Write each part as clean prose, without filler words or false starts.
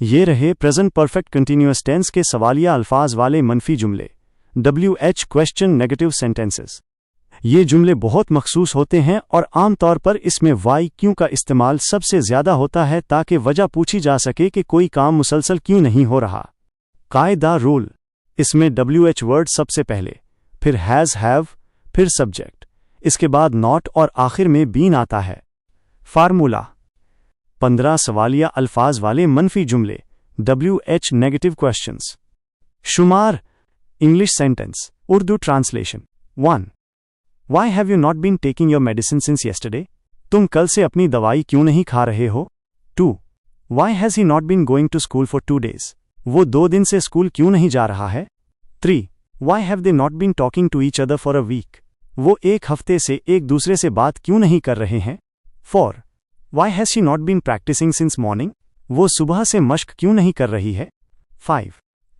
ये रहे present perfect continuous tense के सवालिया अल्फाज वाले मनफी जुमले WH क्वेश्चन नेगेटिव सेंटेंसेस। ये जुमले बहुत मखसूस होते हैं और आमतौर पर इसमें वाई क्यों का इस्तेमाल सबसे ज़्यादा होता है ताकि वजह पूछी जा सके कि कोई काम मुसलसल क्यों नहीं हो रहा। कायदा रूल, इसमें WH वर्ड सबसे पहले, फिर हैज़ हैव, फिर सब्जेक्ट, इसके बाद नॉट और आखिर में बीन आता है। फार्मूला 15 सवालिया अल्फाज वाले मनफी जुमले WH नेगेटिव क्वेश्चंस। शुमार English sentence Urdu translation 1. Why have you not been taking your medicine since yesterday? तुम कल से अपनी दवाई क्यों नहीं खा रहे हो? 2. Why has he not been going to school for 2 days? वो 2 दिन से स्कूल क्यों नहीं जा रहा है? 3. Why have they not been talking to each other for a week? वो एक हफ्ते से एक दूसरे से बात क्यों नहीं कर रहे हैं? 4. Why has she not been practicing since morning? वो सुबह से मश्क क्यों नहीं कर रही है? 5.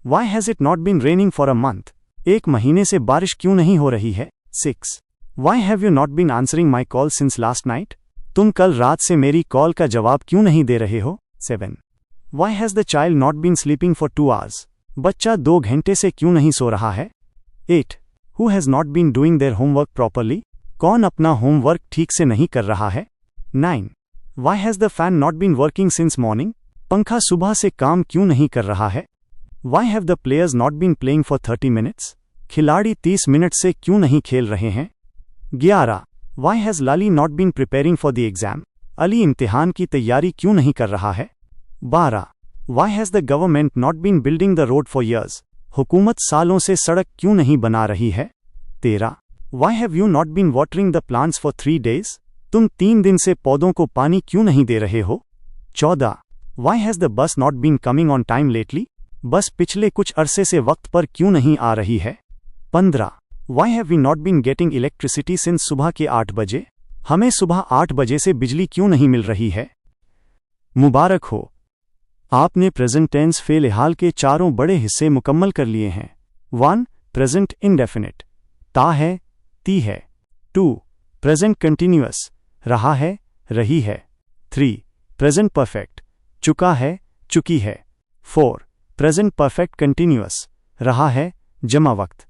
Why has it not been raining for a month? एक महीने से बारिश क्यों नहीं हो रही है? 6. Why have you not been answering my call since last night? तुम कल रात से मेरी कॉल का जवाब क्यों नहीं दे रहे हो? 7. Why has the child not been sleeping for 2 hours? बच्चा 2 घंटे से क्यों नहीं सो रहा है? 8. Who has not been doing their homework properly? कौन अपना होमवर्क ठीक से नहीं कर रहा है? 9. Why has the fan not been working since morning? पंखा सुबह से काम क्यों नहीं कर रहा है? Why have the players not been playing for 30 minutes? खिलाड़ी 30 मिनट से क्यों नहीं खेल रहे हैं? 11. Why has Lali not been preparing for the exam? Ali इम्तिहान की तैयारी क्यों नहीं कर रहा है? 12. Why has the government not been building the road for years? हुकूमत सालों से सड़क क्यों नहीं बना रही है? 13. Why have you not been watering the plants for 3 days? तुम 3 दिन से पौधों को पानी क्यों नहीं दे रहे हो? 14. Why has the bus not been coming on time lately? बस पिछले कुछ अरसे से वक्त पर क्यों नहीं आ रही है? 15. Why have we not been getting electricity since सुबह के 8 बजे? हमें सुबह 8 बजे से बिजली क्यों नहीं मिल रही है? मुबारक हो, आपने प्रेजेंट टेंस फेल हाल के चारों बड़े हिस्से मुकम्मल कर लिए हैं। 1. प्रेजेंट इंडेफिनिट, ता है, ती है। 2. प्रेजेंट कंटिन्यूअस, रहा है, रही है। 3. प्रेजेंट परफेक्ट, चुका है, चुकी है। 4. प्रेजेंट परफेक्ट कंटिन्यूअस, रहा है, जमा वक्त।